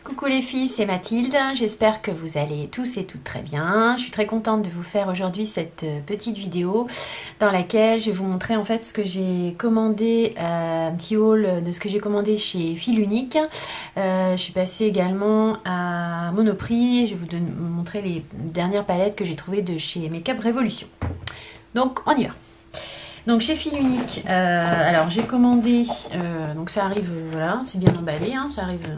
Coucou les filles, c'est Mathilde, j'espère que vous allez tous et toutes très bien. Je suis très contente de vous faire aujourd'hui cette petite vidéo dans laquelle je vais vous montrer en fait ce que j'ai commandé, un petit haul de ce que j'ai commandé chez Fil Unique. Je suis passée également à Monoprix, je vais vous montrer les dernières palettes que j'ai trouvées de chez Make Up Révolution. Donc on y va. Donc chez Fil Unique, alors j'ai commandé, donc ça arrive, voilà, c'est bien emballé, hein, ça arrive,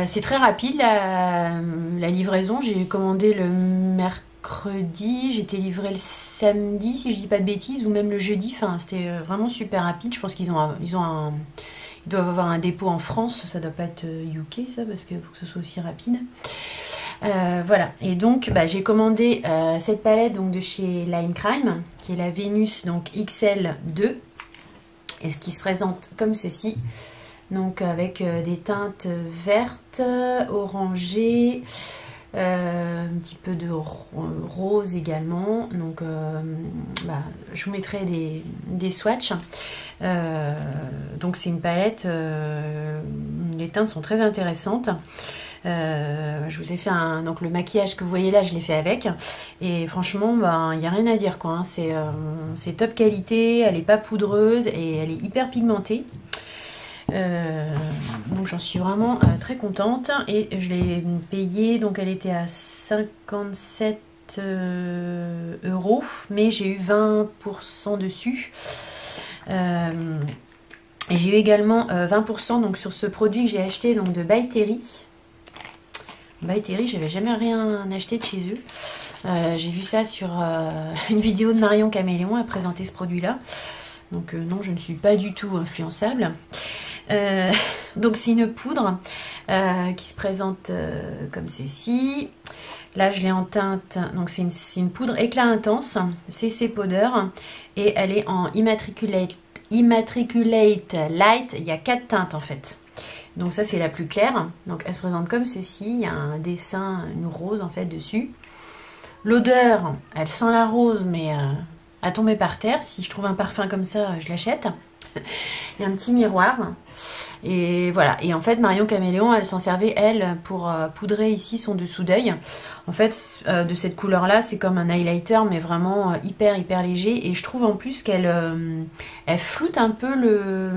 c'est très rapide la livraison. J'ai commandé le mercredi, j'étais livrée le samedi si je dis pas de bêtises, ou même le jeudi, enfin c'était vraiment super rapide. Je pense qu'ils doivent avoir un dépôt en France, ça doit pas être UK ça, parce que pour que ce soit aussi rapide. Voilà, et donc j'ai commandé cette palette donc, de chez Line Crime, qui est la Vénus donc XL2, et ce qui se présente comme ceci, donc avec des teintes vertes, orangées, un petit peu de rose également. Donc je vous mettrai des swatchs. Donc c'est une palette, les teintes sont très intéressantes. Je vous ai fait donc le maquillage que vous voyez là, je l'ai fait avec, et franchement il n'y a rien à dire quoi, hein. C'est top qualité, elle n'est pas poudreuse et elle est hyper pigmentée. Donc j'en suis vraiment très contente, et je l'ai payée, donc elle était à 57 €, mais j'ai eu 20% dessus. Et j'ai eu également 20% donc sur ce produit que j'ai acheté donc de By Terry. By Terry, j'avais jamais rien acheté de chez eux. J'ai vu ça sur une vidéo de Marion Caméléon, à présenter ce produit là. Donc non, je ne suis pas du tout influençable. Donc c'est une poudre qui se présente comme ceci. Là je l'ai en teinte, donc c'est une poudre éclat intense, CC Powder, et elle est en Immatriculate Light. Il y a 4 teintes en fait. Donc ça c'est la plus claire, donc elle se présente comme ceci. Il y a un dessin, une rose en fait dessus. L'odeur, elle sent la rose, mais à tomber par terre. Si je trouve un parfum comme ça, je l'achète. Il y a un petit miroir, et voilà. Et en fait Marion Caméléon, elle s'en servait elle pour poudrer ici son dessous d'œil. En fait de cette couleur là, c'est comme un highlighter, mais vraiment hyper léger. Et je trouve en plus qu'elle elle floute un peu le...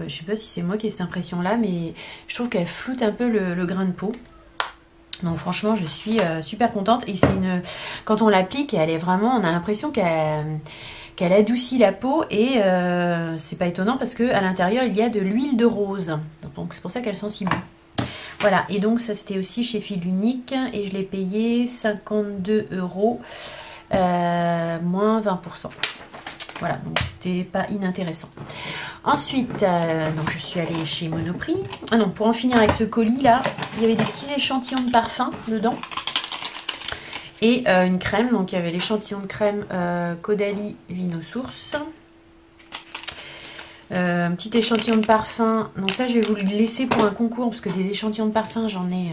je sais pas si c'est moi qui ai cette impression là, mais je trouve qu'elle floute un peu le grain de peau. Donc franchement je suis super contente. Et c'est quand on l'applique, elle est vraiment, on a l'impression qu'elle adoucit la peau, et c'est pas étonnant parce que à l'intérieur il y a de l'huile de rose, donc c'est pour ça qu'elle sent si bon. Voilà, et donc ça c'était aussi chez Fil Unique, et je l'ai payé 52 €, moins 20%. Voilà, donc c'était pas inintéressant. Ensuite, donc je suis allée chez Monoprix. Ah non, pour en finir avec ce colis là, il y avait des petits échantillons de parfum dedans. Et une crème, donc il y avait l'échantillon de crème Caudalie Vino Source. Un petit échantillon de parfum, donc ça je vais vous le laisser pour un concours, parce que des échantillons de parfum j'en ai,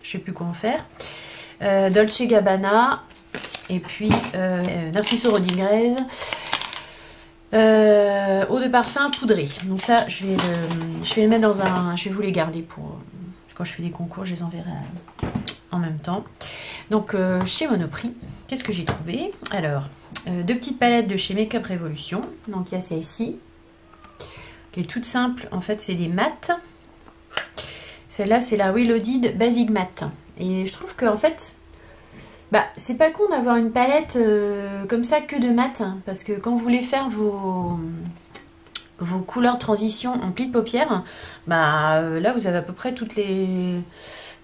je sais plus quoi en faire. Dolce Gabbana, et puis Narciso Rodriguez. Eau de parfum poudrée. Donc ça je vais le mettre dans un... Je vais vous les garder pour... Quand je fais des concours, je les enverrai en même temps. Donc chez Monoprix, qu'est-ce que j'ai trouvé? Alors, deux petites palettes de chez Make Up Révolution. Donc il y a celle-ci, qui est toute simple. En fait, c'est des mats. Celle-là, c'est la Reloaded Basic Matte. Et je trouve que en fait... c'est pas con d'avoir une palette comme ça que de mat, hein, parce que quand vous voulez faire vos couleurs de transition en plis de paupières, là vous avez à peu près toutes les...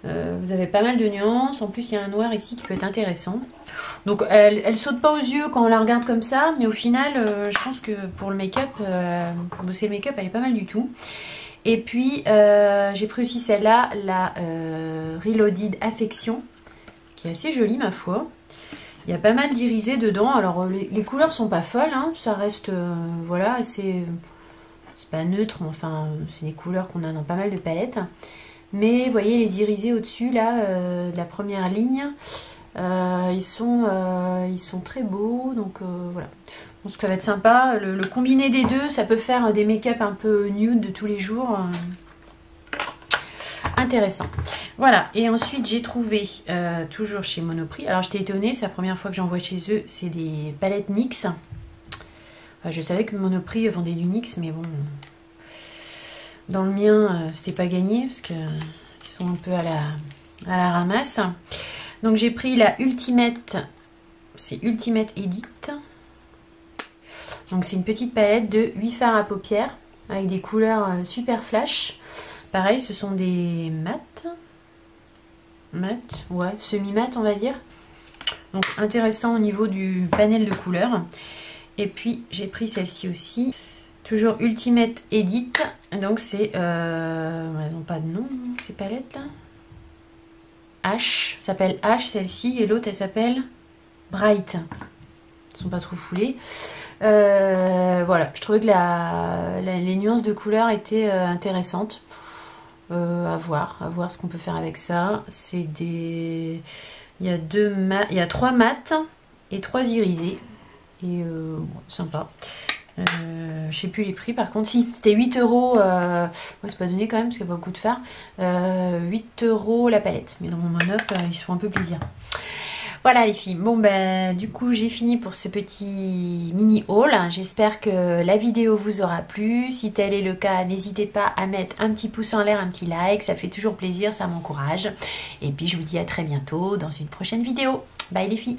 vous avez pas mal de nuances. En plus il y a un noir ici qui peut être intéressant. Donc elle saute pas aux yeux quand on la regarde comme ça, mais au final je pense que pour le make-up, pour bosser le make-up, elle est pas mal du tout. Et puis j'ai pris aussi celle-là, la Reloaded Affection, qui est assez jolie ma foi. Il y a pas mal d'irisés dedans. Alors les couleurs sont pas folles, hein. Ça reste voilà, c'est pas neutre, mais enfin c'est des couleurs qu'on a dans pas mal de palettes. Mais vous voyez les irisés au-dessus là, de la première ligne, ils sont très beaux, donc voilà. Je pense que ça va être sympa. Le combiné des deux, ça peut faire des make-up un peu nude de tous les jours. intéressant. Voilà, et ensuite j'ai trouvé, toujours chez Monoprix, alors j'étais étonnée, c'est la première fois que j'en vois chez eux, c'est des palettes NYX. Enfin, je savais que Monoprix vendait du NYX, mais bon, dans le mien, c'était pas gagné, parce qu'ils sont un peu à la ramasse. Donc j'ai pris la Ultimate, c'est Ultimate Edit. Donc c'est une petite palette de 8 fards à paupières, avec des couleurs super flash. Pareil, ce sont des mat, ouais, semi-mat on va dire. Donc intéressant au niveau du panel de couleurs. Et puis j'ai pris celle-ci aussi, toujours Ultimate Edit. Donc c'est, elles n'ont pas de nom ces palettes là. H, s'appelle H celle-ci, et l'autre elle s'appelle Bright. Elles sont pas trop foulées. Voilà, je trouvais que les nuances de couleurs étaient intéressantes. À voir ce qu'on peut faire avec ça. C'est des, il y a 3 mats et 3 irisés. Et bon, sympa. Je sais plus les prix par contre. Si, c'était 8 €. Ouais, c'est pas donné quand même parce qu'il n'y a pas beaucoup de fard. 8 € la palette. Mais dans mon Monop, ils se font un peu plaisir. Voilà les filles, bon ben du coup j'ai fini pour ce petit mini haul. J'espère que la vidéo vous aura plu. Si tel est le cas, n'hésitez pas à mettre un petit pouce en l'air, un petit like, ça fait toujours plaisir, ça m'encourage. Et puis je vous dis à très bientôt dans une prochaine vidéo. Bye les filles.